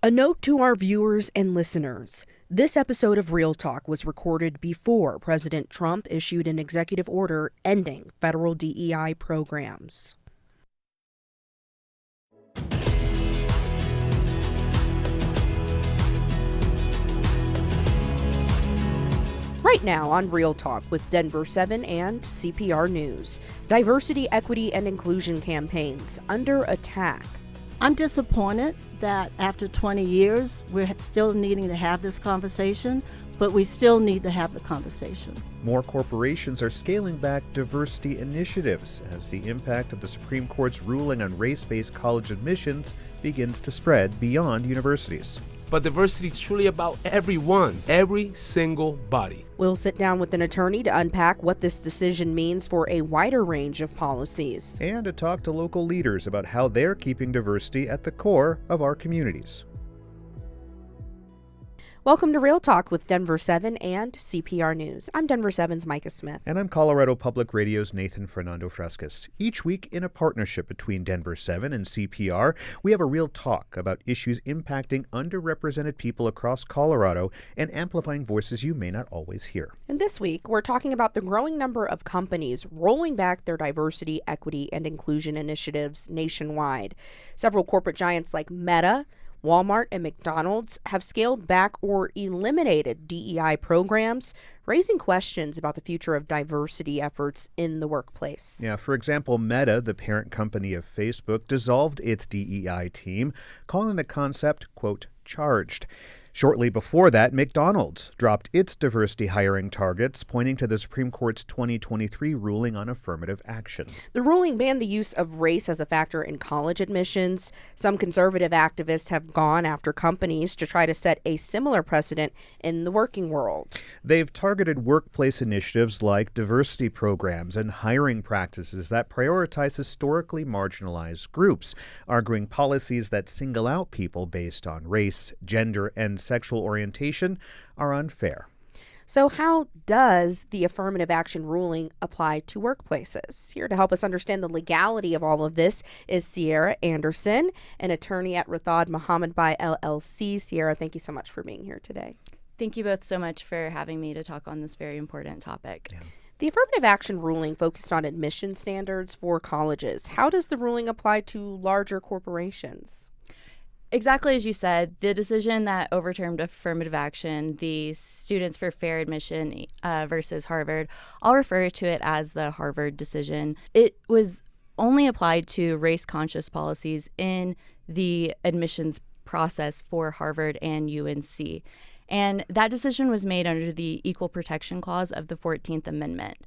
A note to our viewers and listeners. This episode of Real Talk was recorded before President Trump issued an executive order ending federal DEI programs. Right now on Real Talk with Denver7 and CPR News, diversity, equity, and inclusion campaigns under attack. I'm disappointed that after 20 years, we're still needing to have this conversation, but we still need to have the conversation. More corporations are scaling back diversity initiatives as the impact of the Supreme Court's ruling on race-based college admissions begins to spread beyond universities. But diversity is truly about everyone, every single body. We'll sit down with an attorney to unpack what this decision means for a wider range of policies. And to talk to local leaders about how they're keeping diversity at the core of our communities. Welcome to Real Talk with Denver7 and CPR News. I'm Denver7's Micah Smith. And I'm Colorado Public Radio's Nathan Fernando Frescas. Each week, in a partnership between Denver7 and CPR, we have a real talk about issues impacting underrepresented people across Colorado and amplifying voices you may not always hear. And this week, we're talking about the growing number of companies rolling back their diversity, equity, and inclusion initiatives nationwide. Several corporate giants like Meta, Walmart, and McDonald's have scaled back or eliminated DEI programs, raising questions about the future of diversity efforts in the workplace. Yeah, for example, Meta, the parent company of Facebook, dissolved its DEI team, calling the concept, quote, charged. Shortly before that, McDonald's dropped its diversity hiring targets, pointing to the Supreme Court's 2023 ruling on affirmative action. The ruling banned the use of race as a factor in college admissions. Some conservative activists have gone after companies to try to set a similar precedent in the working world. They've targeted workplace initiatives like diversity programs and hiring practices that prioritize historically marginalized groups, arguing policies that single out people based on race, gender, and sexual orientation are unfair. So how does the affirmative action ruling apply to workplaces? Here to help us understand the legality of all of this is Sierra Anderson, an attorney at Rathod Mohammed Bai LLC. Sierra, thank you so much for being here today. Thank you both so much for having me to talk on this very important topic. Yeah. The affirmative action ruling focused on admission standards for colleges. How does the ruling apply to larger corporations? Exactly as you said, the decision that overturned affirmative action, the Students for Fair Admission versus Harvard, I'll refer to it as the Harvard decision. It was only applied to race-conscious policies in the admissions process for Harvard and UNC. And that decision was made under the Equal Protection Clause of the 14th Amendment.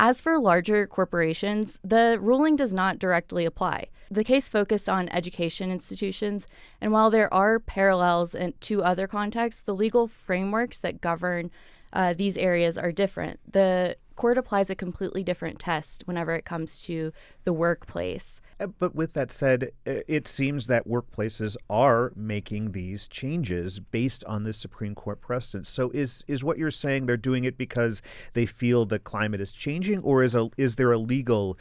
As for larger corporations, the ruling does not directly apply. The case focused on education institutions, and while there are parallels to other contexts, the legal frameworks that govern these areas are different. The court applies a completely different test whenever it comes to the workplace. But with that said, it seems that workplaces are making these changes based on the Supreme Court precedent. So is what you're saying they're doing it because they feel the climate is changing, or is there a legal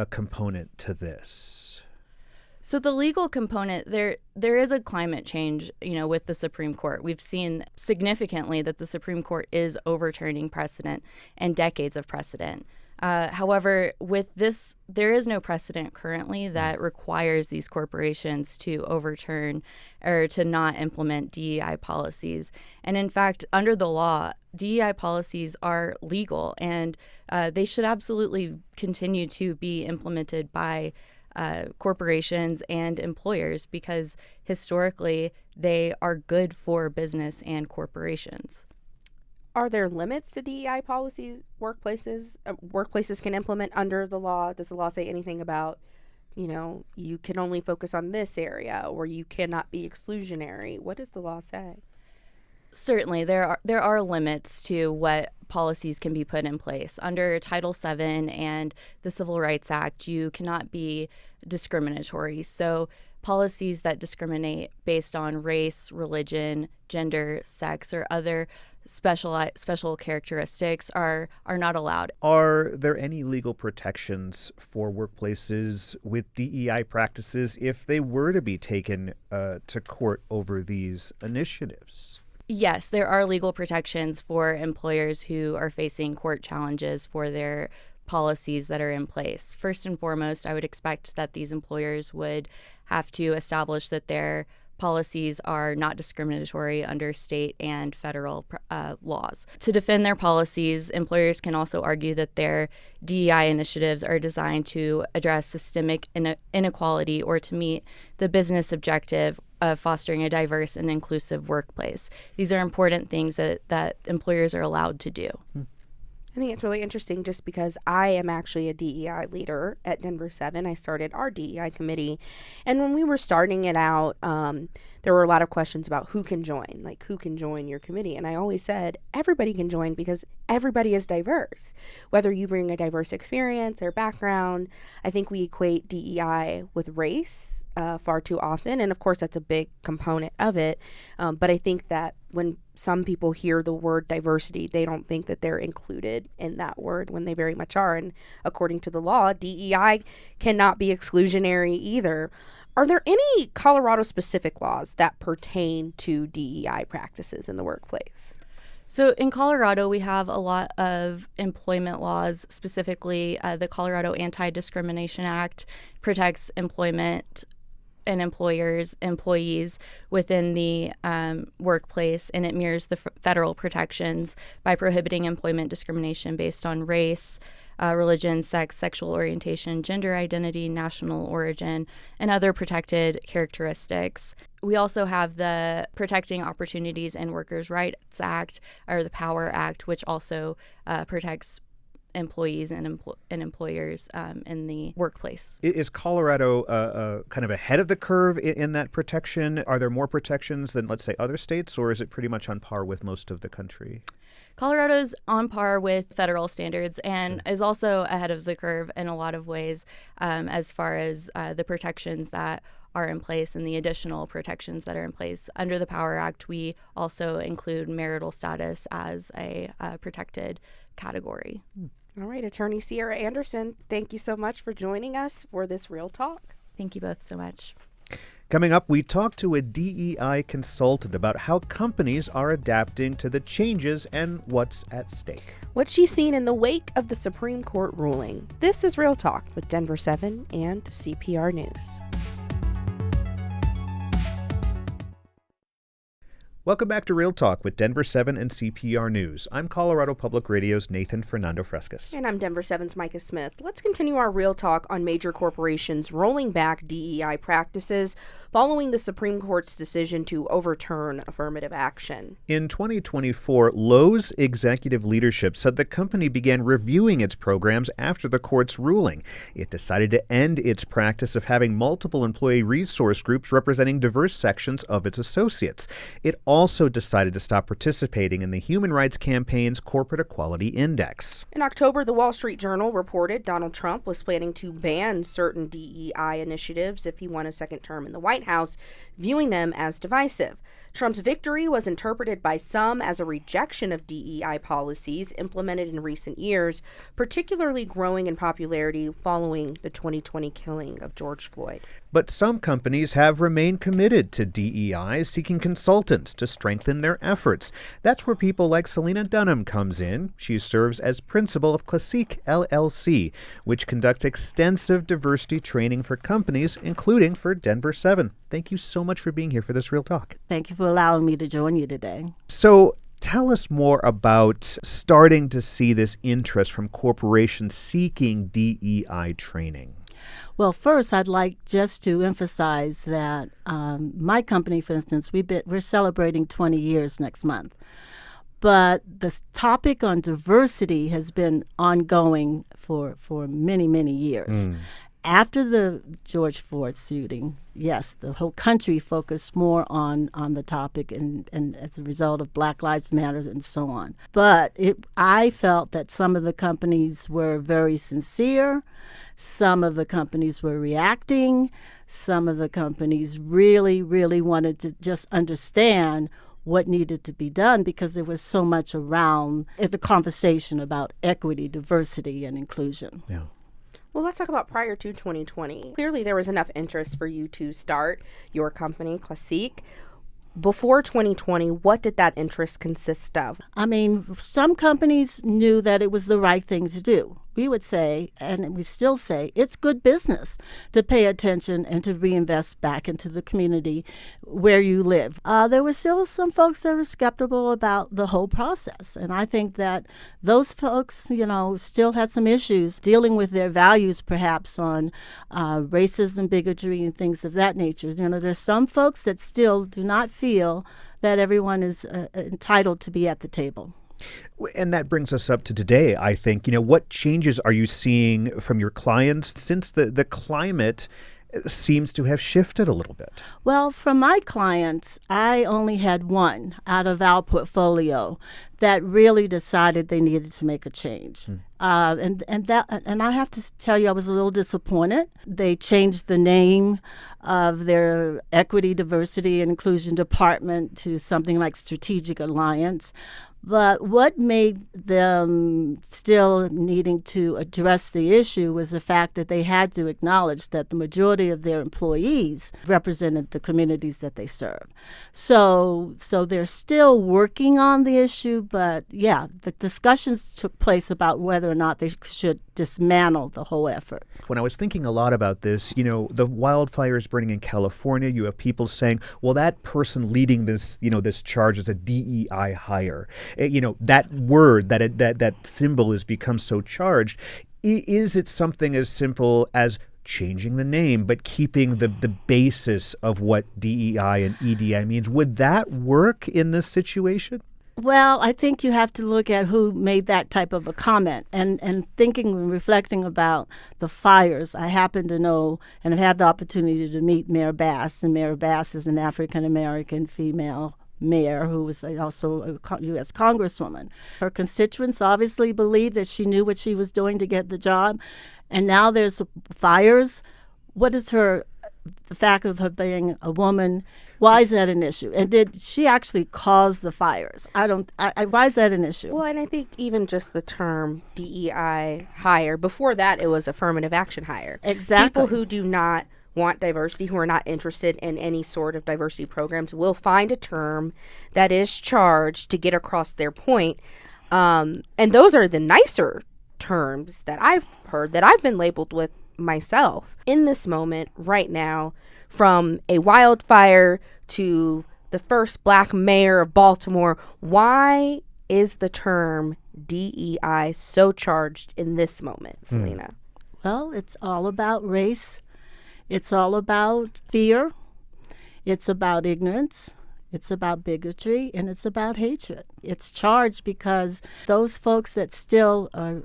component to this? So the legal component, there is a climate change, with the Supreme Court. We've seen significantly that the Supreme Court is overturning precedent and decades of precedent. However, with this, there is no precedent currently that requires these corporations to overturn or to not implement DEI policies. And in fact, under the law, DEI policies are legal, and they should absolutely continue to be implemented by corporations and employers because historically they are good for business and corporations. Are there limits to DEI policies workplaces can implement under the law? Does the law say anything about, you can only focus on this area or you cannot be exclusionary? What does the law say? Certainly, there are limits to what policies can be put in place. Under Title VII and the Civil Rights Act, you cannot be discriminatory. So policies that discriminate based on race, religion, gender, sex, or other special characteristics are not allowed. Are there any legal protections for workplaces with DEI practices if they were to be taken to court over these initiatives? Yes, there are legal protections for employers who are facing court challenges for their policies that are in place. First and foremost, I would expect that these employers would have to establish that their policies are not discriminatory under state and federal laws. To defend their policies, employers can also argue that their DEI initiatives are designed to address systemic inequality or to meet the business objective of fostering a diverse and inclusive workplace. These are important things that employers are allowed to do. I think it's really interesting just because I am actually a DEI leader at Denver7. I started our DEI committee. And when we were starting it out, there were a lot of questions about who can join, like who can join your committee. And I always said, everybody can join because everybody is diverse. Whether you bring a diverse experience or background, I think we equate DEI with race far too often. And of course, that's a big component of it. But I think that when some people hear the word diversity, they don't think that they're included in that word when they very much are. And according to the law, DEI cannot be exclusionary either. Are there any Colorado-specific laws that pertain to DEI practices in the workplace? So in Colorado, we have a lot of employment laws, specifically the Colorado Anti-Discrimination Act protects employment and employees within the workplace, and it mirrors the federal protections by prohibiting employment discrimination based on race, religion, sex, sexual orientation, gender identity, national origin, and other protected characteristics. We also have the Protecting Opportunities and Workers' Rights Act, or the POWER Act, which also protects employees and employers in the workplace. Is Colorado kind of ahead of the curve in that protection? Are there more protections than, let's say, other states, or is it pretty much on par with most of the country? Colorado's on par with federal standards and is also ahead of the curve in a lot of ways as far as the protections that are in place and the additional protections that are in place. Under the POWER Act, we also include marital status as a protected category. All right, Attorney Sierra Anderson, thank you so much for joining us for this Real Talk. Thank you both so much. Coming up, we talk to a DEI consultant about how companies are adapting to the changes and what's at stake. What she's seen in the wake of the Supreme Court ruling. This is Real Talk with Denver7 and CPR News. Welcome back to Real Talk with Denver7 and CPR News. I'm Colorado Public Radio's Nathan Fernando Frescas. And I'm Denver7's Micah Smith. Let's continue our Real Talk on major corporations rolling back DEI practices following the Supreme Court's decision to overturn affirmative action. In 2024, Lowe's executive leadership said the company began reviewing its programs after the court's ruling. It decided to end its practice of having multiple employee resource groups representing diverse sections of its associates. It also decided to stop participating in the Human Rights Campaign's Corporate Equality Index. In October, the Wall Street Journal reported Donald Trump was planning to ban certain DEI initiatives if he won a second term in the White House, viewing them as divisive. Trump's victory was interpreted by some as a rejection of DEI policies implemented in recent years, particularly growing in popularity following the 2020 killing of George Floyd. But some companies have remained committed to DEI, seeking consultants to strengthen their efforts. That's where people like Selena Dunham comes in. She serves as principal of Classique LLC, which conducts extensive diversity training for companies, including for Denver7. Thank you so much for being here for this Real Talk. Thank you for allowing me to join you today. So tell us more about starting to see this interest from corporations seeking DEI training. Well, first, I'd like just to emphasize that my company, for instance, we're celebrating 20 years next month. But the topic on diversity has been ongoing for many, many years. After the George Floyd shooting, yes, the whole country focused more on the topic and as a result of Black Lives Matter and so on. But I felt that some of the companies were very sincere. Some of the companies were reacting. Some of the companies really, really wanted to just understand what needed to be done because there was so much around the conversation about equity, diversity, and inclusion. Yeah. Well, let's talk about prior to 2020. Clearly, there was enough interest for you to start your company, Classique. Before 2020, what did that interest consist of? I mean, some companies knew that it was the right thing to do. We would say, and we still say, it's good business to pay attention and to reinvest back into the community where you live. There were still some folks that were skeptical about the whole process. And I think that those folks, still had some issues dealing with their values, perhaps on racism, bigotry, and things of that nature. There's some folks that still do not feel that everyone is entitled to be at the table. And that brings us up to today, I think. What changes are you seeing from your clients since the climate seems to have shifted a little bit? Well, from my clients, I only had one out of our portfolio that really decided they needed to make a change. And I have to tell you, I was a little disappointed. They changed the name of their equity, diversity, and inclusion department to something like Strategic Alliance. But what made them still needing to address the issue was the fact that they had to acknowledge that the majority of their employees represented the communities that they serve. So they're still working on the issue, but yeah, the discussions took place about whether or not they should dismantle the whole effort. When I was thinking a lot about this, the wildfires burning in California, you have people saying, well, that person leading this, this charge is a DEI hire. That word, that symbol has become so charged. Is it something as simple as changing the name, but keeping the basis of what DEI and EDI means? Would that work in this situation? Well, I think you have to look at who made that type of a comment and thinking and reflecting about the fires. I happen to know and have had the opportunity to meet Mayor Bass, and Mayor Bass is an African-American female mayor who was also a U.S. Congresswoman. Her constituents obviously believed that she knew what she was doing to get the job, and now there's fires. What is the fact of her being a woman? Why is that an issue? And did she actually cause the fires? Why is that an issue? Well, and I think even just the term DEI hire, before that it was affirmative action hire. Exactly. People who do not want diversity, who are not interested in any sort of diversity programs, will find a term that is charged to get across their point. And those are the nicer terms that I've heard, that I've been labeled with myself. In this moment, right now, from a wildfire to the first Black mayor of Baltimore, why is the term DEI so charged in this moment, Selena? Well, it's all about race. It's all about fear. It's about ignorance. It's about bigotry, and it's about hatred. It's charged because those folks that still are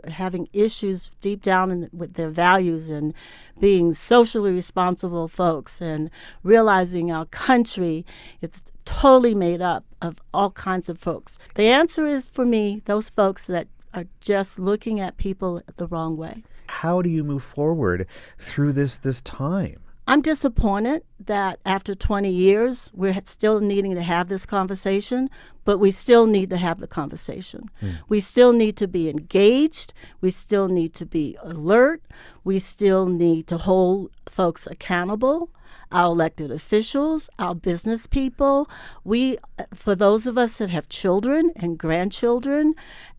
having issues deep down with their values and being socially responsible folks and realizing our country, it's totally made up of all kinds of folks. The answer is, for me, those folks that are just looking at people the wrong way. How do you move forward through this time? I'm disappointed that after 20 years, we're still needing to have this conversation, but we still need to have the conversation. We still need to be engaged. We still need to be alert. We still need to hold folks accountable, our elected officials, our business people. For those of us that have children and grandchildren,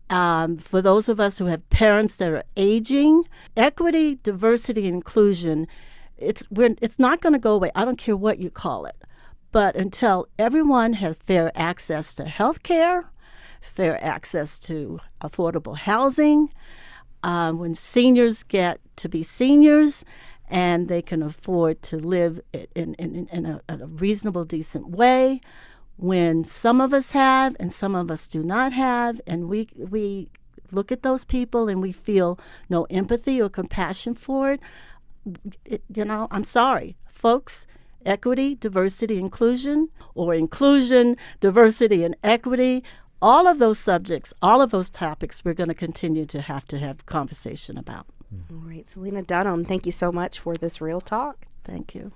for those of us who have parents that are aging, equity, diversity, and inclusion, it's not going to go away. I don't care what you call it. But until everyone has fair access to health care, fair access to affordable housing, when seniors get to be seniors and they can afford to live in a reasonable, decent way, when some of us have and some of us do not have, and we look at those people and we feel no empathy or compassion for it, I'm sorry, folks. Equity, diversity, inclusion, or inclusion, diversity, and equity. All of those subjects, all of those topics, we're going to continue to have conversation about. All right, Selena Dunham, thank you so much for this Real Talk. Thank you.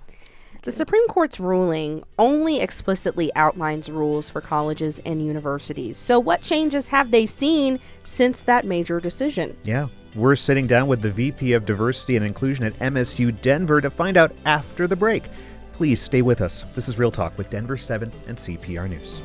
The Supreme Court's ruling only explicitly outlines rules for colleges and universities. So what changes have they seen since that major decision? Yeah, we're sitting down with the VP of Diversity and Inclusion at MSU Denver to find out after the break. Please stay with us. This is Real Talk with Denver7 and CPR News.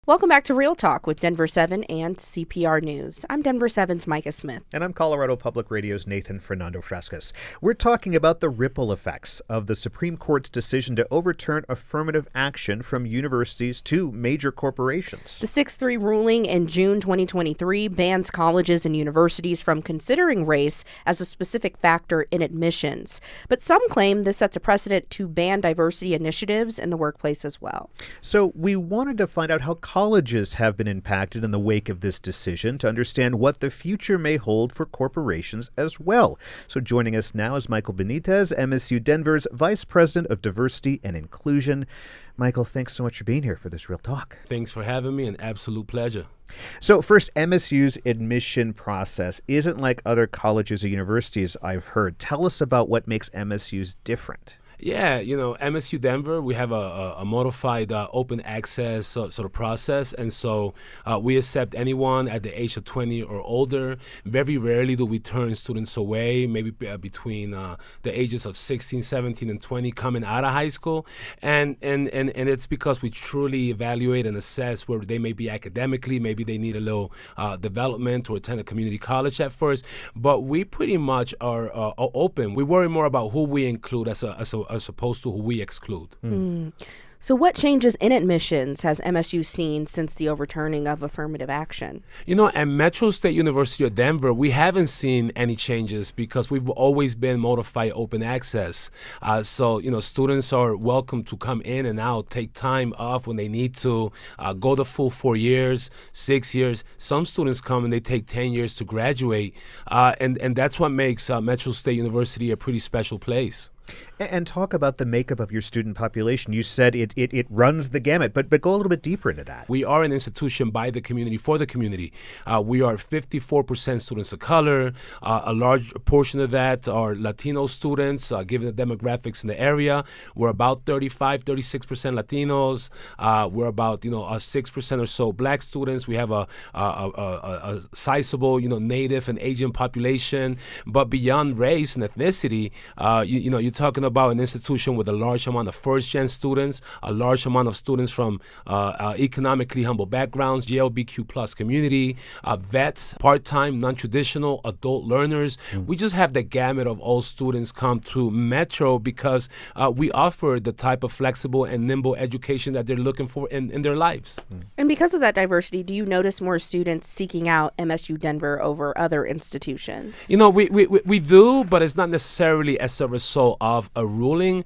Welcome back to Real Talk with Denver7 and CPR News. I'm Denver7's Micah Smith. And I'm Colorado Public Radio's Nathan Fernando Frescas. We're talking about the ripple effects of the Supreme Court's decision to overturn affirmative action from universities to major corporations. The 6-3 ruling in June 2023 bans colleges and universities from considering race as a specific factor in admissions. But some claim this sets a precedent to ban diversity initiatives in the workplace as well. So we wanted to find out how colleges have been impacted in the wake of this decision to understand what the future may hold for corporations as well. So joining us now is Michael Benitez, MSU Denver's Vice President of Diversity and Inclusion. Michael, thanks so much for being here for this Real Talk. Thanks for having me. An absolute pleasure. So first, MSU's admission process isn't like other colleges or universities I've heard. Tell us about what makes MSU's different. Yeah, MSU Denver, we have a modified open access sort of process. And so we accept anyone at the age of 20 or older. Very rarely do we turn students away, maybe between the ages of 16, 17, and 20 coming out of high school. And it's because we truly evaluate and assess where they may be academically. Maybe they need a little development or attend a community college at first. But we pretty much are open. We worry more about who we include as opposed to who we exclude. So what changes in admissions has MSU seen since the overturning of affirmative action? At Metro State University of Denver, we haven't seen any changes because we've always been modified open access. So students are welcome to come in and out, take time off when they need to, go the full 4 years, 6 years. Some students come and they take 10 years to graduate. And that's what makes Metro State University a pretty special place. And talk about the makeup of your student population. You said it runs the gamut, but go a little bit deeper into that. We are an institution by the community, for the community. We are 54% students of color. A large portion of that are Latino students, given the demographics in the area. We're about 36% Latinos. We're about 6% or so Black students. We have a sizable Native and Asian population. But beyond race and ethnicity, you're talking about an institution with a large amount of first-gen students, a large amount of students from economically humble backgrounds, LGBTQ plus community, vets, part-time, non-traditional, adult learners. We just have the gamut of all students come to Metro because we offer the type of flexible and nimble education that they're looking for in their lives. And because of that diversity, do you notice more students seeking out MSU Denver over other institutions? We do, but it's not necessarily as a result of a ruling.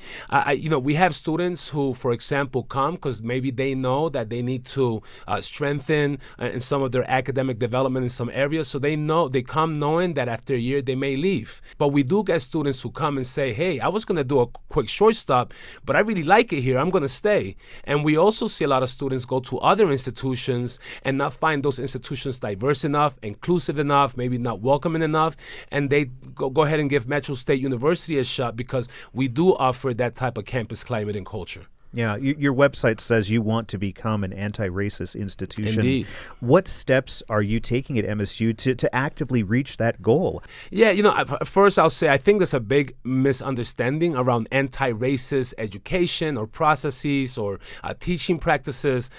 We have students who, for example, come because maybe they know that they need to strengthen in some of their academic development in some areas. So they come knowing that after a year they may leave. But we do get students who come and say, hey, I was going to do a quick short stop, but I really like it here. I'm going to stay. And we also see a lot of students go to other institutions and not find those institutions diverse enough, inclusive enough, maybe not welcoming enough. And they go ahead and give Metro State University a shot because we do offer that type of campus climate and culture. Yeah, your website says you want to become an anti-racist institution. Indeed. What steps are you taking at MSU to actively reach that goal? Yeah, first I'll say I think there's a big misunderstanding around anti-racist education or processes or teaching practices.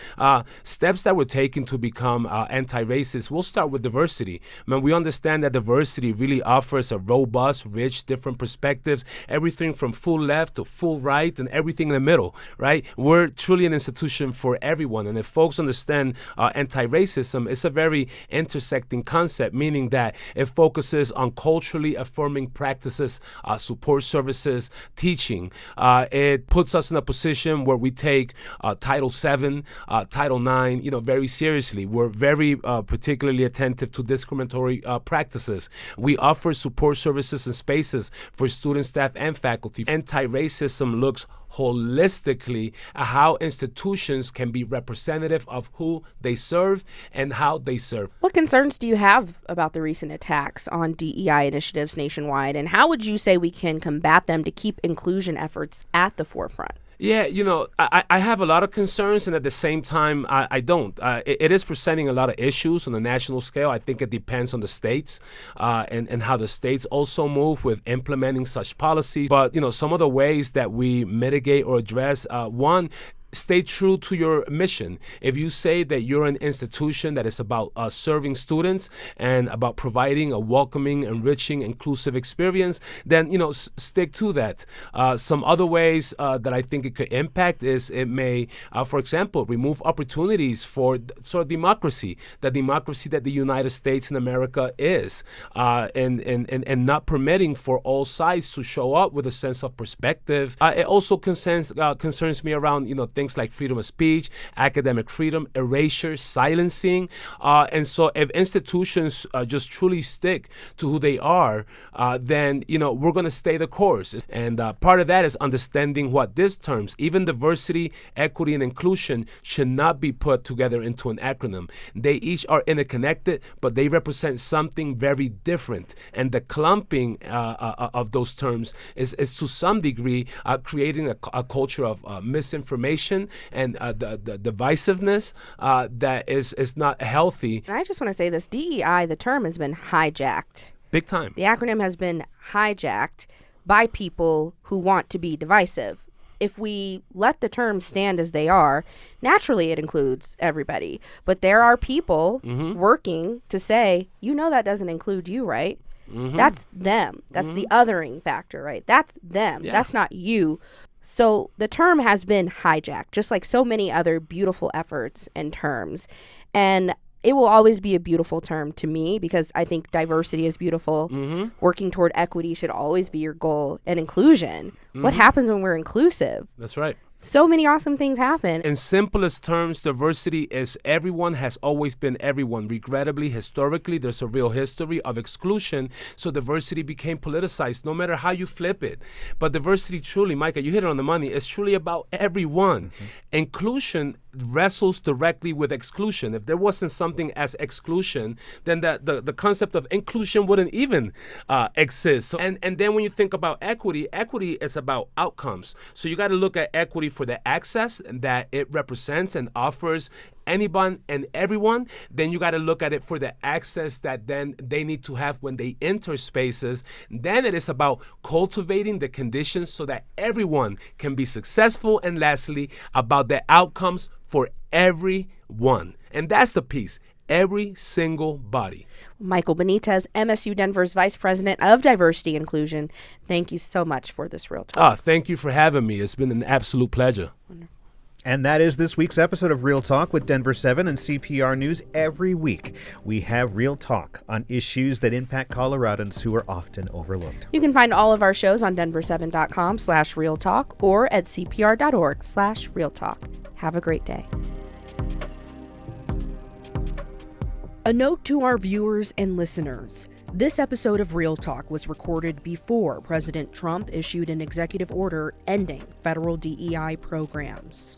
Steps that we're taking to become anti-racist, we'll start with diversity. We understand that diversity really offers a robust, rich, different perspectives, everything from full left to full right and everything in the middle. right? We're truly an institution for everyone. And if folks understand anti-racism, it's a very intersecting concept, meaning that it focuses on culturally affirming practices, support services, teaching. It puts us in a position where we take Title VII, Title IX, very seriously. We're very particularly attentive to discriminatory practices. We offer support services and spaces for students, staff, and faculty. Anti-racism looks holistically at how institutions can be representative of who they serve and how they serve. What concerns do you have about the recent attacks on DEI initiatives nationwide, and how would you say we can combat them to keep inclusion efforts at the forefront? Yeah, I have a lot of concerns, and at the same time, I don't. It is presenting a lot of issues on a national scale. I think it depends on the states and how the states also move with implementing such policies. But, some of the ways that we mitigate or address, one, stay true to your mission. If you say that you're an institution that is about serving students and about providing a welcoming, enriching, inclusive experience, then, stick to that. Some other ways that I think it could impact is it may, for example, remove opportunities for sort of democracy, the democracy that the United States and America is, and not permitting for all sides to show up with a sense of perspective. It also concerns me around, things like freedom of speech, academic freedom, erasure, silencing. And so if institutions just truly stick to who they are, then, we're going to stay the course. And part of that is understanding what these terms, even diversity, equity, and inclusion, should not be put together into an acronym. They each are interconnected, but they represent something very different. And the clumping of those terms is to some degree creating a culture of misinformation and the divisiveness that is not healthy. And I just want to say this, DEI, the term has been hijacked. Big time. The acronym has been hijacked by people who want to be divisive. If we let the terms stand as they are, naturally it includes everybody. But there are people working to say, that doesn't include you, right? That's them. That's the othering factor, right? That's them. Yeah. That's not you. So the term has been hijacked, just like so many other beautiful efforts and terms. And it will always be a beautiful term to me because I think diversity is beautiful. Working toward equity should always be your goal. And inclusion. What happens when we're inclusive? That's right. So many awesome things happen. In simplest terms, diversity is everyone has always been everyone. Regrettably, historically, there's a real history of exclusion, so diversity became politicized, no matter how you flip it. But diversity truly, Micah, you hit it on the money, is truly about everyone. Inclusion wrestles directly with exclusion. If there wasn't something as exclusion, then the concept of inclusion wouldn't even exist. So, and then when you think about equity is about outcomes. So you got to look at equity for the access that it represents and offers anyone and everyone. Then you got to look at it for the access that then they need to have when they enter spaces. Then it is about cultivating the conditions so that everyone can be successful. And lastly, about the outcomes for everyone. And that's the piece. Every single body. Michael Benitez, MSU Denver's Vice President of Diversity Inclusion. Thank you so much for this Real Talk. Thank you for having me. It's been an absolute pleasure. Wonderful. And that is this week's episode of Real Talk with Denver7 and CPR News. Every week, we have Real Talk on issues that impact Coloradans who are often overlooked. You can find all of our shows on denver7.com/Real Talk or at cpr.org/Real Talk. Have a great day. A note to our viewers and listeners. This episode of Real Talk was recorded before President Trump issued an executive order ending federal DEI programs.